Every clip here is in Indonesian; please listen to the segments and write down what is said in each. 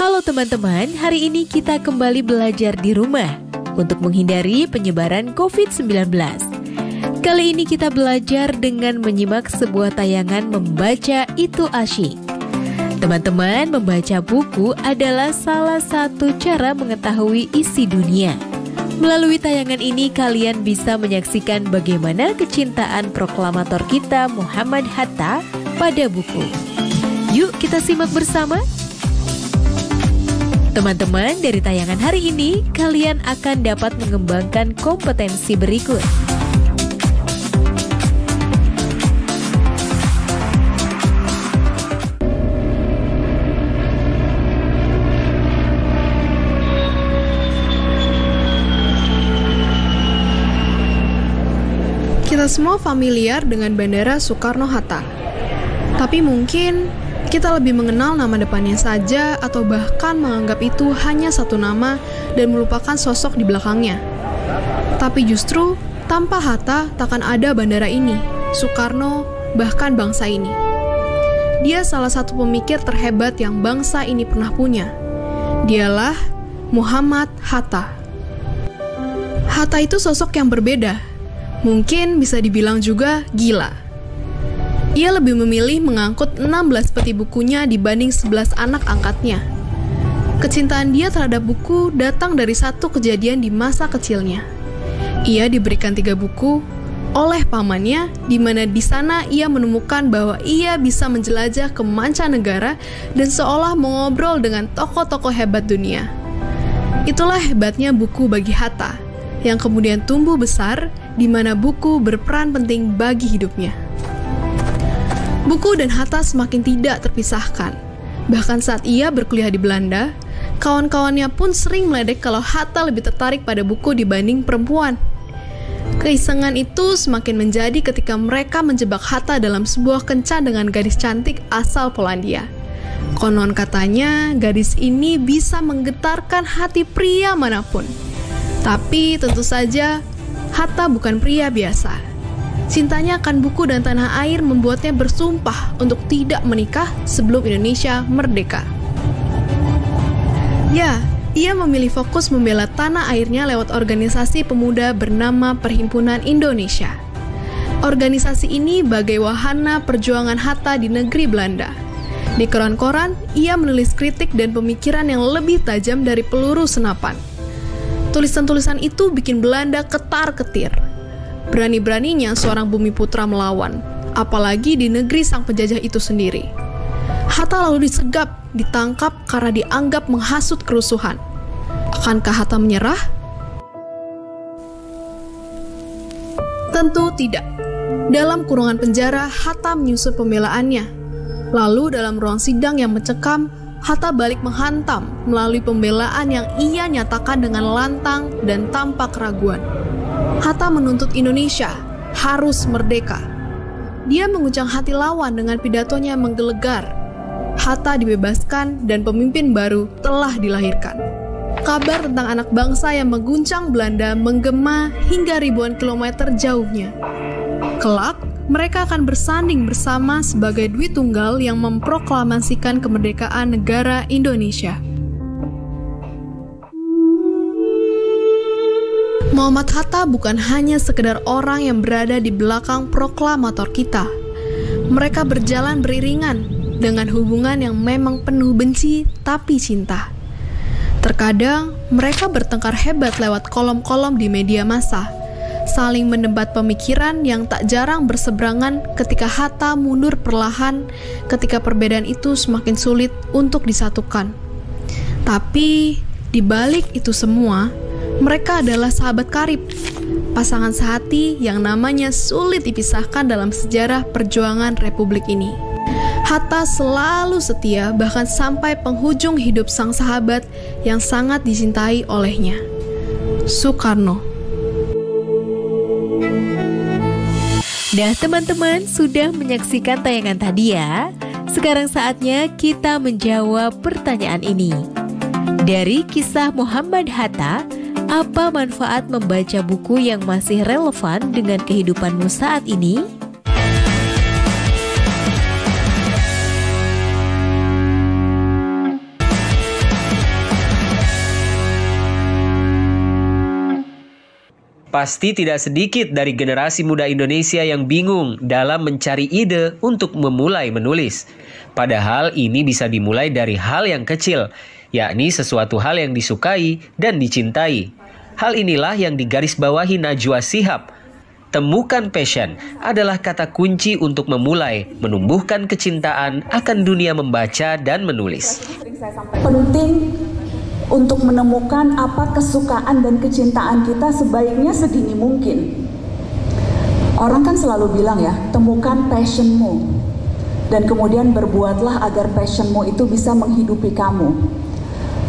Halo teman-teman, hari ini kita kembali belajar di rumah untuk menghindari penyebaran COVID-19. Kali ini kita belajar dengan menyimak sebuah tayangan membaca itu asyik. Teman-teman, membaca buku adalah salah satu cara mengetahui isi dunia. Melalui tayangan ini kalian bisa menyaksikan bagaimana kecintaan proklamator kita Muhammad Hatta pada buku. Yuk kita simak bersama. Teman-teman, dari tayangan hari ini kalian akan dapat mengembangkan kompetensi berikut. Kita semua familiar dengan Bandara Soekarno-Hatta. Tapi mungkin kita lebih mengenal nama depannya saja atau bahkan menganggap itu hanya satu nama dan melupakan sosok di belakangnya. Tapi justru tanpa Hatta takkan ada bandara ini, Soekarno, bahkan bangsa ini. Dia salah satu pemikir terhebat yang bangsa ini pernah punya. Dialah Muhammad Hatta. Hatta itu sosok yang berbeda. Mungkin bisa dibilang juga gila. Ia lebih memilih mengangkut 16 peti bukunya dibanding 11 anak angkatnya. Kecintaan dia terhadap buku datang dari satu kejadian di masa kecilnya. Ia diberikan 3 buku oleh pamannya, di mana di sana ia menemukan bahwa ia bisa menjelajah ke mancanegara dan seolah mengobrol dengan tokoh-tokoh hebat dunia. Itulah hebatnya buku bagi Hatta, yang kemudian tumbuh besar, di mana buku berperan penting bagi hidupnya. Buku dan Hatta semakin tidak terpisahkan. Bahkan saat ia berkuliah di Belanda, kawan-kawannya pun sering meledek kalau Hatta lebih tertarik pada buku dibanding perempuan. Keisengan itu semakin menjadi ketika mereka menjebak Hatta dalam sebuah kencan dengan gadis cantik asal Polandia. Konon katanya, gadis ini bisa menggetarkan hati pria manapun. Tapi tentu saja, Hatta bukan pria biasa. Cintanya akan buku dan tanah air membuatnya bersumpah untuk tidak menikah sebelum Indonesia merdeka. Ya, ia memilih fokus membela tanah airnya lewat organisasi pemuda bernama Perhimpunan Indonesia. Organisasi ini bagai wahana perjuangan Hatta di negeri Belanda. Di koran-koran, ia menulis kritik dan pemikiran yang lebih tajam dari peluru senapan. Tulisan-tulisan itu bikin Belanda ketar-ketir. Berani-beraninya seorang bumi putra melawan, apalagi di negeri sang penjajah itu sendiri. Hatta lalu disegap, ditangkap karena dianggap menghasut kerusuhan. Akankah Hatta menyerah? Tentu tidak. Dalam kurungan penjara, Hatta menyusun pembelaannya. Lalu dalam ruang sidang yang mencekam, Hatta balik menghantam melalui pembelaan yang ia nyatakan dengan lantang dan tanpa keraguan. Hatta menuntut Indonesia harus merdeka. Dia menguncang hati lawan dengan pidatonya yang menggelegar. Hatta dibebaskan dan pemimpin baru telah dilahirkan. Kabar tentang anak bangsa yang mengguncang Belanda menggema hingga ribuan kilometer jauhnya. Kelak, mereka akan bersanding bersama sebagai Dwi Tunggal yang memproklamasikan kemerdekaan negara Indonesia. Muhammad Hatta bukan hanya sekedar orang yang berada di belakang proklamator kita. Mereka berjalan beriringan dengan hubungan yang memang penuh benci tapi cinta. Terkadang mereka bertengkar hebat lewat kolom-kolom di media massa, saling mendebat pemikiran yang tak jarang berseberangan ketika Hatta mundur perlahan ketika perbedaan itu semakin sulit untuk disatukan. Tapi di balik itu semua, mereka adalah sahabat karib, pasangan sehati yang namanya sulit dipisahkan dalam sejarah perjuangan Republik ini. Hatta selalu setia bahkan sampai penghujung hidup sang sahabat yang sangat dicintai olehnya, Soekarno. Nah teman-teman, sudah menyaksikan tayangan tadi ya? Sekarang saatnya kita menjawab pertanyaan ini. Dari kisah Muhammad Hatta, apa manfaat membaca buku yang masih relevan dengan kehidupanmu saat ini? pasti tidak sedikit dari generasi muda Indonesia yang bingung dalam mencari ide untuk memulai menulis. Padahal ini bisa dimulai dari hal yang kecil, yakni sesuatu hal yang disukai dan dicintai. Hal inilah yang digarisbawahi Najwa Shihab. Temukan passion adalah kata kunci untuk memulai menumbuhkan kecintaan akan dunia membaca dan menulis. Penting untuk menemukan apa kesukaan dan kecintaan kita sebaiknya sedini mungkin. Orang kan selalu bilang ya, temukan passionmu dan kemudian berbuatlah agar passionmu itu bisa menghidupi kamu.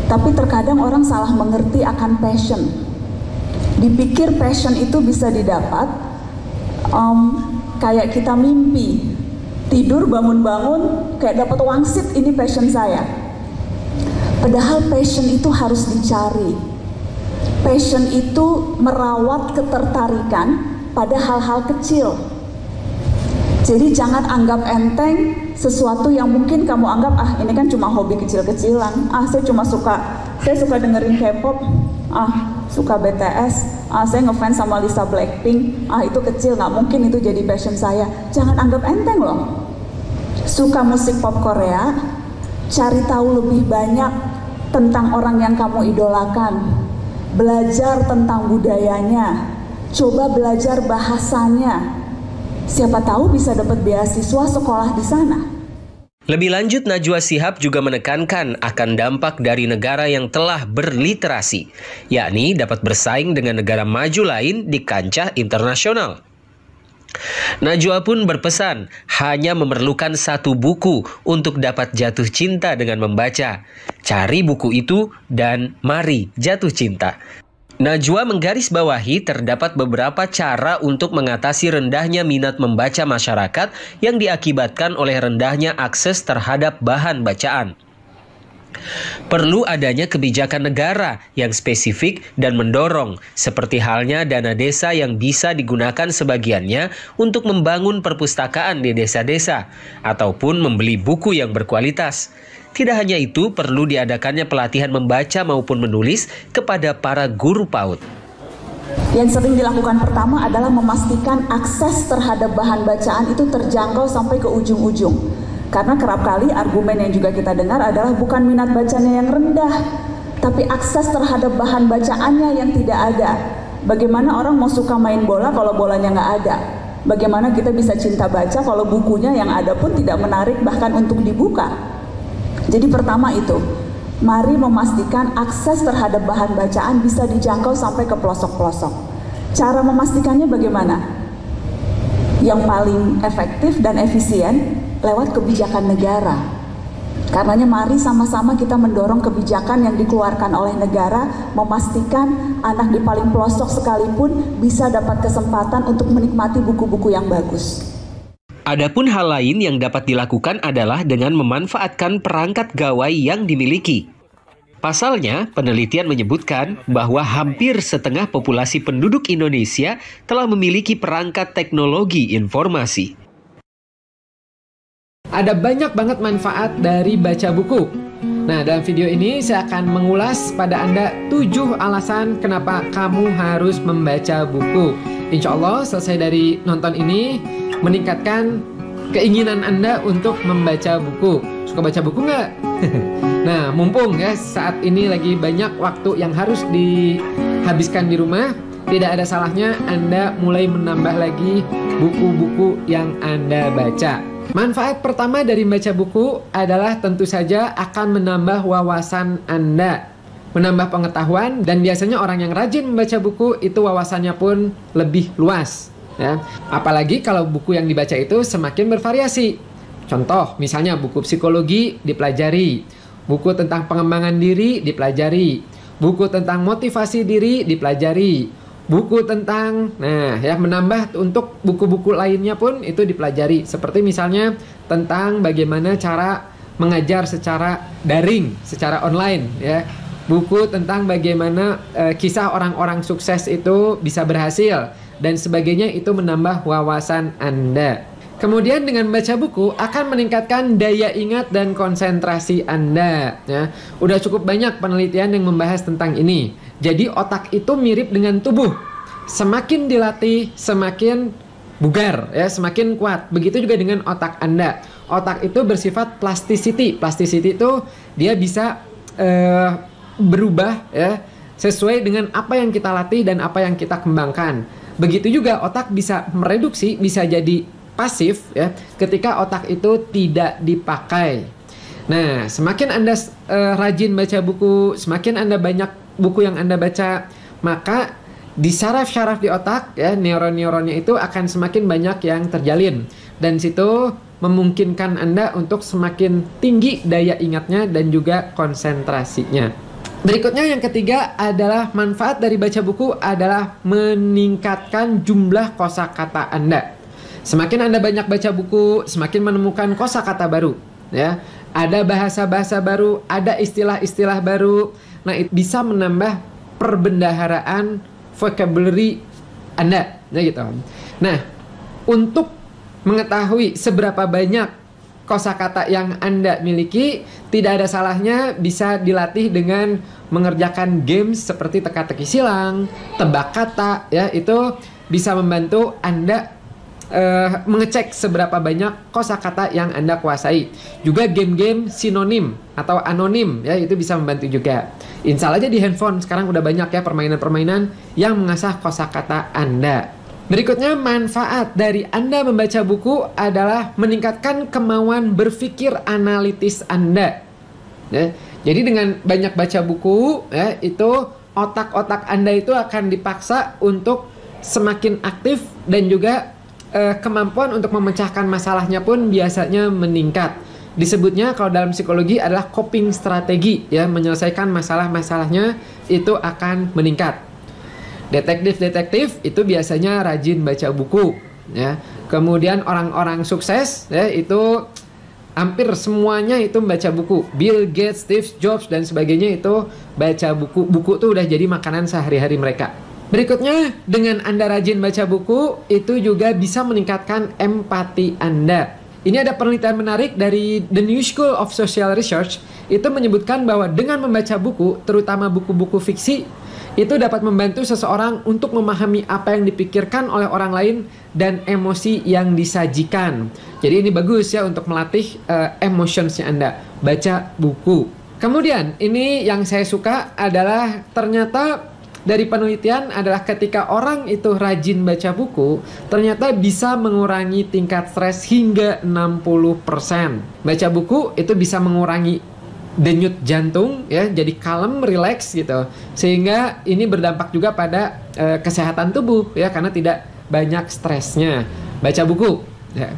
Tapi terkadang orang salah mengerti akan passion. Dipikir passion itu bisa didapat kayak kita mimpi, tidur bangun-bangun kayak dapat wangsit, ini passion saya. Padahal passion itu harus dicari. Passion itu merawat ketertarikan pada hal-hal kecil. Jadi jangan anggap enteng sesuatu yang mungkin kamu anggap, ini kan cuma hobi kecil-kecilan. Saya suka dengerin K-pop. Suka BTS. Saya ngefans sama Lisa Blackpink. Itu kecil, nggak mungkin itu jadi passion saya. Jangan anggap enteng loh. Suka musik pop Korea, cari tahu lebih banyak tentang orang yang kamu idolakan. Belajar tentang budayanya. Coba belajar bahasanya. Siapa tahu bisa dapat beasiswa sekolah di sana. Lebih lanjut, Najwa Shihab juga menekankan akan dampak dari negara yang telah berliterasi, yakni dapat bersaing dengan negara maju lain di kancah internasional. Najwa pun berpesan hanya memerlukan satu buku untuk dapat jatuh cinta dengan membaca. Cari buku itu dan mari jatuh cinta. Najwa menggarisbawahi terdapat beberapa cara untuk mengatasi rendahnya minat membaca masyarakat yang diakibatkan oleh rendahnya akses terhadap bahan bacaan. Perlu adanya kebijakan negara yang spesifik dan mendorong, seperti halnya dana desa yang bisa digunakan sebagiannya untuk membangun perpustakaan di desa-desa, ataupun membeli buku yang berkualitas. Tidak hanya itu, perlu diadakannya pelatihan membaca maupun menulis kepada para guru PAUD. Yang sering dilakukan pertama adalah memastikan akses terhadap bahan bacaan itu terjangkau sampai ke ujung-ujung. Karena kerap kali argumen yang juga kita dengar adalah bukan minat bacanya yang rendah, tapi akses terhadap bahan bacaannya yang tidak ada. Bagaimana orang mau suka main bola kalau bolanya nggak ada? Bagaimana kita bisa cinta baca kalau bukunya yang ada pun tidak menarik bahkan untuk dibuka? Jadi pertama itu, mari memastikan akses terhadap bahan bacaan bisa dijangkau sampai ke pelosok-pelosok. Cara memastikannya bagaimana? Yang paling efektif dan efisien lewat kebijakan negara. Karenanya mari sama-sama kita mendorong kebijakan yang dikeluarkan oleh negara, memastikan anak di paling pelosok sekalipun bisa dapat kesempatan untuk menikmati buku-buku yang bagus. Adapun hal lain yang dapat dilakukan adalah dengan memanfaatkan perangkat gawai yang dimiliki. Pasalnya, penelitian menyebutkan bahwa hampir setengah populasi penduduk Indonesia telah memiliki perangkat teknologi informasi. Ada banyak banget manfaat dari baca buku. Nah, dalam video ini saya akan mengulas pada Anda 7 alasan kenapa kamu harus membaca buku. Insya Allah selesai dari nonton ini meningkatkan keinginan Anda untuk membaca buku. Suka baca buku nggak? Nah, mumpung ya saat ini lagi banyak waktu yang harus dihabiskan di rumah, tidak ada salahnya Anda mulai menambah lagi buku-buku yang Anda baca. Manfaat pertama dari membaca buku adalah tentu saja akan menambah wawasan Anda, menambah pengetahuan, dan biasanya orang yang rajin membaca buku itu wawasannya pun lebih luas. Ya. Apalagi kalau buku yang dibaca itu semakin bervariasi. Contoh, misalnya buku psikologi dipelajari, buku tentang pengembangan diri dipelajari, buku tentang motivasi diri dipelajari, buku tentang, menambah untuk buku-buku lainnya pun itu dipelajari. Seperti misalnya tentang bagaimana cara mengajar secara daring, secara online, ya. Buku tentang bagaimana kisah orang-orang sukses itu bisa berhasil dan sebagainya, itu menambah wawasan Anda. Kemudian dengan baca buku akan meningkatkan daya ingat dan konsentrasi Anda. Ya. Udah cukup banyak penelitian yang membahas tentang ini. Jadi otak itu mirip dengan tubuh. semakin dilatih semakin bugar ya, semakin kuat. Begitu juga dengan otak Anda. Otak itu bersifat plasticity. Plasticity itu dia bisa berubah ya sesuai dengan apa yang kita latih dan apa yang kita kembangkan. Begitu juga otak bisa mereduksi, bisa jadi pasif ya ketika otak itu tidak dipakai. Nah, semakin Anda rajin baca buku, semakin Anda banyak buku yang Anda baca, maka di saraf-saraf di otak ya, neuron-neuronnya itu akan semakin banyak yang terjalin, dan situ memungkinkan Anda untuk semakin tinggi daya ingatnya dan juga konsentrasinya. Berikutnya yang ketiga adalah manfaat dari baca buku adalah meningkatkan jumlah kosakata Anda. Semakin Anda banyak baca buku, semakin menemukan kosakata baru ya. Ada bahasa-bahasa baru, ada istilah-istilah baru. Nah, itu bisa menambah perbendaharaan vocabulary Anda ya gitu. Nah, untuk mengetahui seberapa banyak kosakata yang Anda miliki, tidak ada salahnya bisa dilatih dengan mengerjakan games seperti teka-teki silang, tebak kata ya, itu bisa membantu Anda mengecek seberapa banyak kosakata yang Anda kuasai. Juga game-game sinonim atau anonim ya, itu bisa membantu juga. Install aja di handphone, sekarang udah banyak ya permainan-permainan yang mengasah kosakata Anda. Berikutnya, manfaat dari Anda membaca buku adalah meningkatkan kemauan berpikir analitis Anda. Ya, jadi dengan banyak baca buku, ya, itu otak-otak Anda itu akan dipaksa untuk semakin aktif, dan juga kemampuan untuk memecahkan masalahnya pun biasanya meningkat. Disebutnya kalau dalam psikologi adalah coping strategi, ya, menyelesaikan masalah-masalahnya itu akan meningkat. Detektif-detektif itu biasanya rajin baca buku ya. Kemudian orang-orang sukses ya, itu hampir semuanya itu membaca buku. Bill Gates, Steve Jobs dan sebagainya itu baca buku. Buku tuh udah jadi makanan sehari-hari mereka. Berikutnya, dengan Anda rajin baca buku, itu juga bisa meningkatkan empati Anda. Ini ada penelitian menarik dari The New School of Social Research. Itu menyebutkan bahwa dengan membaca buku, terutama buku-buku fiksi, itu dapat membantu seseorang untuk memahami apa yang dipikirkan oleh orang lain dan emosi yang disajikan. Jadi ini bagus ya untuk melatih emotionsnya Anda. Baca buku. Kemudian ini yang saya suka adalah ternyata dari penelitian adalah ketika orang itu rajin baca buku, ternyata bisa mengurangi tingkat stres hingga 60%. Baca buku itu bisa mengurangi denyut jantung ya, jadi kalem, relax gitu, sehingga ini berdampak juga pada kesehatan tubuh ya, karena tidak banyak stresnya. Baca buku ya.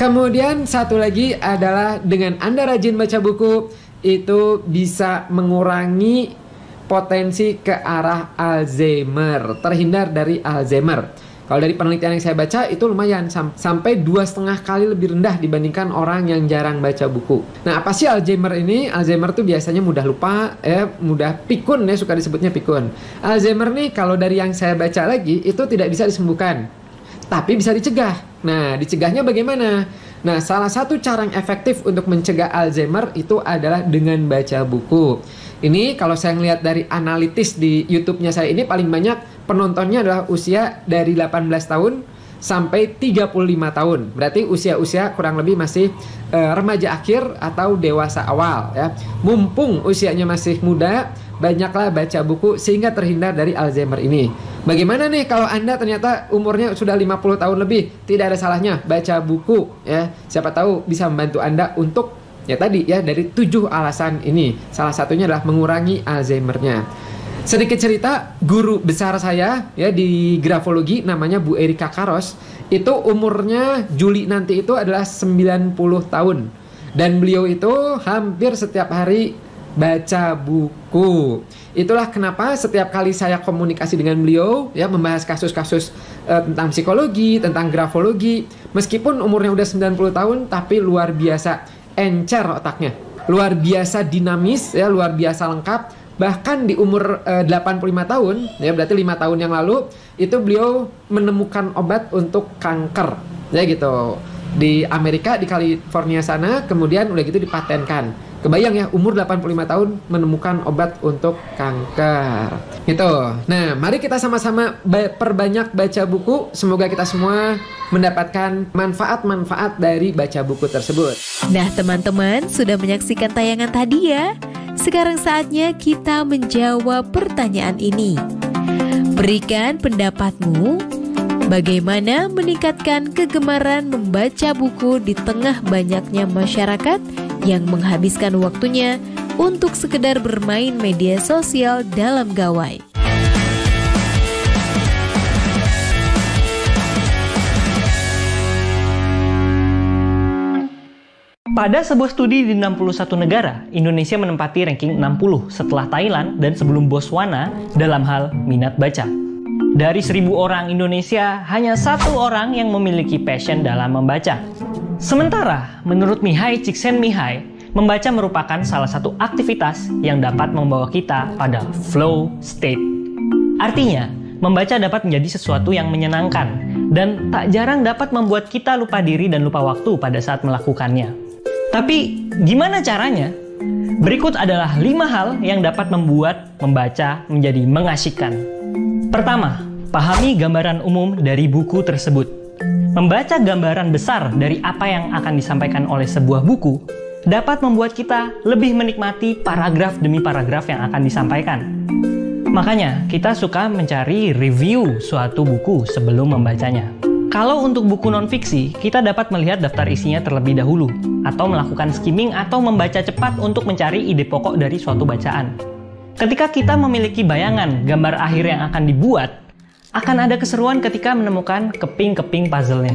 Kemudian satu lagi adalah dengan Anda rajin baca buku, itu bisa mengurangi potensi ke arah Alzheimer, terhindar dari Alzheimer. Kalau dari penelitian yang saya baca itu lumayan, sampai 2,5 kali lebih rendah dibandingkan orang yang jarang baca buku. Nah, apa sih Alzheimer ini? Alzheimer tuh biasanya mudah lupa, mudah pikun ya, suka disebutnya pikun. Alzheimer nih kalau dari yang saya baca lagi itu tidak bisa disembuhkan, tapi bisa dicegah. Nah, dicegahnya bagaimana? Nah, salah satu cara yang efektif untuk mencegah Alzheimer itu adalah dengan baca buku. Ini kalau saya ngelihat dari analitis di YouTube-nya saya ini, paling banyak penontonnya adalah usia dari 18 tahun sampai 35 tahun. Berarti usia-usia kurang lebih masih remaja akhir atau dewasa awal ya. Mumpung usianya masih muda, banyaklah baca buku sehingga terhindar dari Alzheimer ini. Bagaimana nih kalau Anda ternyata umurnya sudah 50 tahun lebih? Tidak ada salahnya baca buku ya. Siapa tahu bisa membantu Anda untuk ya tadi ya, dari 7 alasan ini. Salah satunya adalah mengurangi Alzheimer-nya. Sedikit cerita, guru besar saya ya di grafologi namanya Bu Erika Karos, itu umurnya Juli nanti itu adalah 90 tahun. Dan beliau itu hampir setiap hari baca buku. Itulah kenapa setiap kali saya komunikasi dengan beliau ya, membahas kasus-kasus tentang psikologi, tentang grafologi, meskipun umurnya udah 90 tahun tapi luar biasa encer otaknya, luar biasa dinamis ya, luar biasa lengkap. Bahkan di umur 85 tahun ya, berarti 5 tahun yang lalu itu beliau menemukan obat untuk kanker ya gitu di Amerika, di California sana. Kemudian udah gitu dipatenkan. Kebayang ya, umur 85 tahun menemukan obat untuk kanker. Gitu. Nah, mari kita sama-sama perbanyak baca buku. Semoga kita semua mendapatkan manfaat-manfaat dari baca buku tersebut. Nah, teman-teman sudah menyaksikan tayangan tadi ya. Sekarang saatnya kita menjawab pertanyaan ini. Berikan pendapatmu, bagaimana meningkatkan kegemaran membaca buku di tengah banyaknya masyarakat yang menghabiskan waktunya untuk sekedar bermain media sosial dalam gawai. Pada sebuah studi di 61 negara, Indonesia menempati ranking 60 setelah Thailand dan sebelum Botswana dalam hal minat baca. Dari 1.000 orang Indonesia, hanya 1 orang yang memiliki passion dalam membaca. Sementara, menurut Mihai Csikszentmihalyi, membaca merupakan salah satu aktivitas yang dapat membawa kita pada flow state. Artinya, membaca dapat menjadi sesuatu yang menyenangkan dan tak jarang dapat membuat kita lupa diri dan lupa waktu pada saat melakukannya. Tapi, gimana caranya? Berikut adalah 5 hal yang dapat membuat membaca menjadi mengasyikkan. Pertama, pahami gambaran umum dari buku tersebut. Membaca gambaran besar dari apa yang akan disampaikan oleh sebuah buku dapat membuat kita lebih menikmati paragraf demi paragraf yang akan disampaikan. Makanya, kita suka mencari review suatu buku sebelum membacanya. Kalau untuk buku non-fiksi, kita dapat melihat daftar isinya terlebih dahulu, atau melakukan skimming atau membaca cepat untuk mencari ide pokok dari suatu bacaan. Ketika kita memiliki bayangan gambar akhir yang akan dibuat, akan ada keseruan ketika menemukan keping-keping puzzle-nya.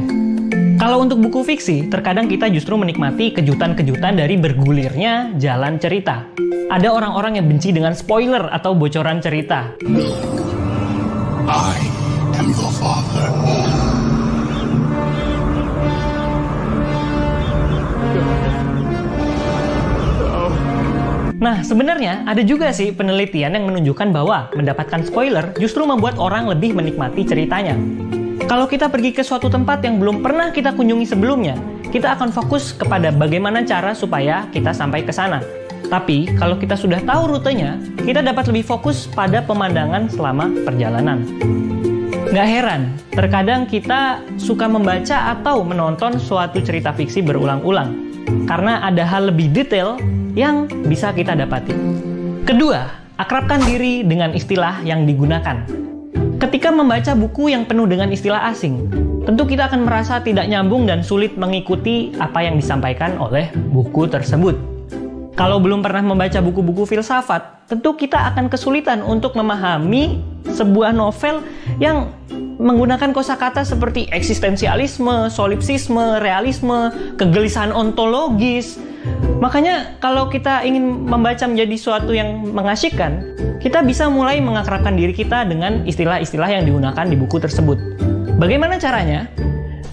Kalau untuk buku fiksi, terkadang kita justru menikmati kejutan-kejutan dari bergulirnya jalan cerita. Ada orang-orang yang benci dengan spoiler atau bocoran cerita. I am your father. Nah, sebenarnya ada juga sih penelitian yang menunjukkan bahwa mendapatkan spoiler justru membuat orang lebih menikmati ceritanya. Kalau kita pergi ke suatu tempat yang belum pernah kita kunjungi sebelumnya, kita akan fokus kepada bagaimana cara supaya kita sampai ke sana. Tapi, kalau kita sudah tahu rutenya, kita dapat lebih fokus pada pemandangan selama perjalanan. Nggak heran, terkadang kita suka membaca atau menonton suatu cerita fiksi berulang-ulang, karena ada hal lebih detail yang bisa kita dapati. Kedua, akrabkan diri dengan istilah yang digunakan. Ketika membaca buku yang penuh dengan istilah asing, tentu kita akan merasa tidak nyambung dan sulit mengikuti apa yang disampaikan oleh buku tersebut. Kalau belum pernah membaca buku-buku filsafat, tentu kita akan kesulitan untuk memahami sebuah novel yang menggunakan kosakata seperti eksistensialisme, solipsisme, realisme, kegelisahan ontologis. Makanya kalau kita ingin membaca menjadi suatu yang mengasyikkan, kita bisa mulai mengakrabkan diri kita dengan istilah-istilah yang digunakan di buku tersebut. Bagaimana caranya?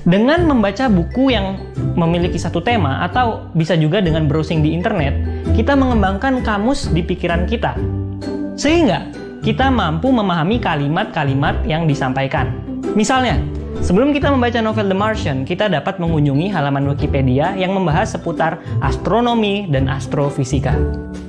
Dengan membaca buku yang memiliki satu tema, atau bisa juga dengan browsing di internet, kita mengembangkan kamus di pikiran kita. Sehingga kita mampu memahami kalimat-kalimat yang disampaikan. Misalnya, sebelum kita membaca novel The Martian, kita dapat mengunjungi halaman Wikipedia yang membahas seputar astronomi dan astrofisika.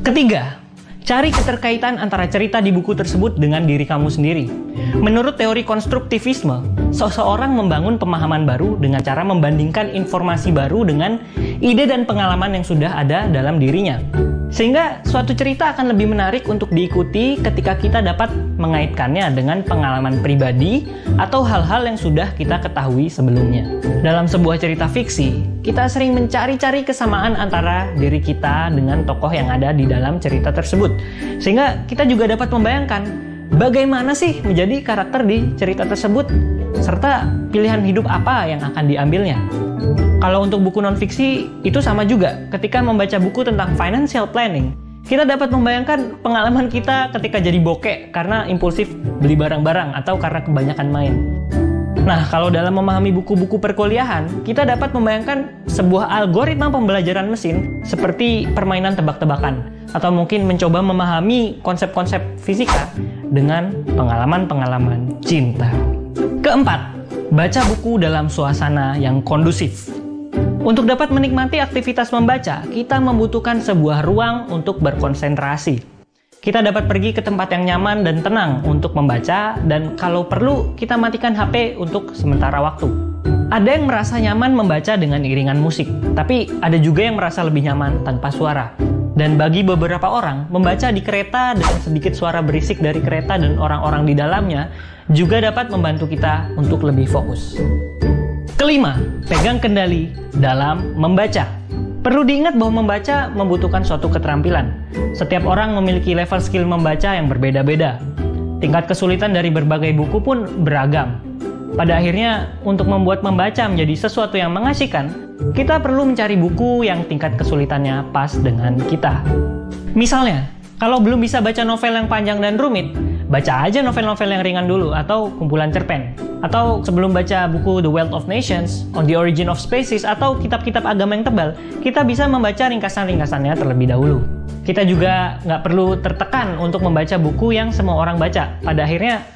Ketiga, cari keterkaitan antara cerita di buku tersebut dengan diri kamu sendiri. Menurut teori konstruktivisme, seseorang membangun pemahaman baru dengan cara membandingkan informasi baru dengan ide dan pengalaman yang sudah ada dalam dirinya. Sehingga suatu cerita akan lebih menarik untuk diikuti ketika kita dapat mengaitkannya dengan pengalaman pribadi atau hal-hal yang sudah kita ketahui sebelumnya. Dalam sebuah cerita fiksi, kita sering mencari-cari kesamaan antara diri kita dengan tokoh yang ada di dalam cerita tersebut. Sehingga kita juga dapat membayangkan bagaimana sih menjadi karakter di cerita tersebut, serta pilihan hidup apa yang akan diambilnya. Kalau untuk buku non-fiksi, itu sama juga. Ketika membaca buku tentang financial planning, kita dapat membayangkan pengalaman kita ketika jadi bokek karena impulsif beli barang-barang atau karena kebanyakan main. Nah, kalau dalam memahami buku-buku perkuliahan, kita dapat membayangkan sebuah algoritma pembelajaran mesin seperti permainan tebak-tebakan, atau mungkin mencoba memahami konsep-konsep fisika dengan pengalaman-pengalaman cinta. Keempat, baca buku dalam suasana yang kondusif. Untuk dapat menikmati aktivitas membaca, kita membutuhkan sebuah ruang untuk berkonsentrasi. Kita dapat pergi ke tempat yang nyaman dan tenang untuk membaca, dan kalau perlu, kita matikan HP untuk sementara waktu. Ada yang merasa nyaman membaca dengan iringan musik, tapi ada juga yang merasa lebih nyaman tanpa suara. Dan bagi beberapa orang, membaca di kereta dengan sedikit suara berisik dari kereta dan orang-orang di dalamnya juga dapat membantu kita untuk lebih fokus. Kelima, pegang kendali dalam membaca. Perlu diingat bahwa membaca membutuhkan suatu keterampilan. Setiap orang memiliki level skill membaca yang berbeda-beda. Tingkat kesulitan dari berbagai buku pun beragam. Pada akhirnya, untuk membuat membaca menjadi sesuatu yang mengasihkan, kita perlu mencari buku yang tingkat kesulitannya pas dengan kita. Misalnya, kalau belum bisa baca novel yang panjang dan rumit, baca aja novel-novel yang ringan dulu atau kumpulan cerpen. Atau sebelum baca buku The Wealth of Nations, On the Origin of Species, atau kitab-kitab agama yang tebal, kita bisa membaca ringkasan-ringkasannya terlebih dahulu. Kita juga nggak perlu tertekan untuk membaca buku yang semua orang baca. Pada akhirnya,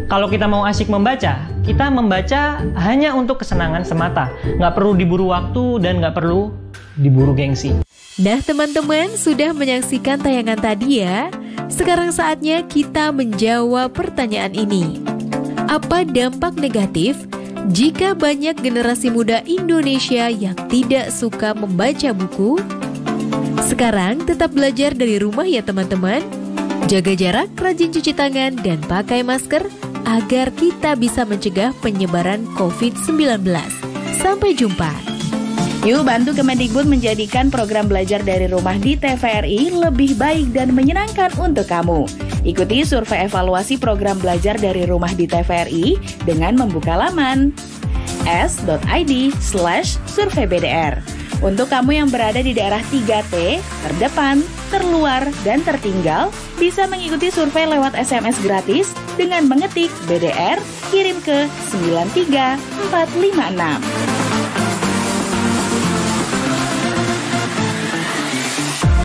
kalau kita mau asyik membaca, kita membaca hanya untuk kesenangan semata. Nggak perlu diburu waktu dan nggak perlu diburu gengsi. Nah teman-teman, sudah menyaksikan tayangan tadi ya? Sekarang saatnya kita menjawab pertanyaan ini. Apa dampak negatif jika banyak generasi muda Indonesia yang tidak suka membaca buku? Sekarang tetap belajar dari rumah ya teman-teman. Jaga jarak, rajin cuci tangan, dan pakai masker agar kita bisa mencegah penyebaran COVID-19. Sampai jumpa. Yuk bantu Kemendikbud menjadikan program belajar dari rumah di TVRI lebih baik dan menyenangkan untuk kamu. Ikuti survei evaluasi program belajar dari rumah di TVRI dengan membuka laman s.id/surveybdr. Untuk kamu yang berada di daerah 3T, terdepan, terluar, dan tertinggal, bisa mengikuti survei lewat SMS gratis dengan mengetik BDR, kirim ke 93456.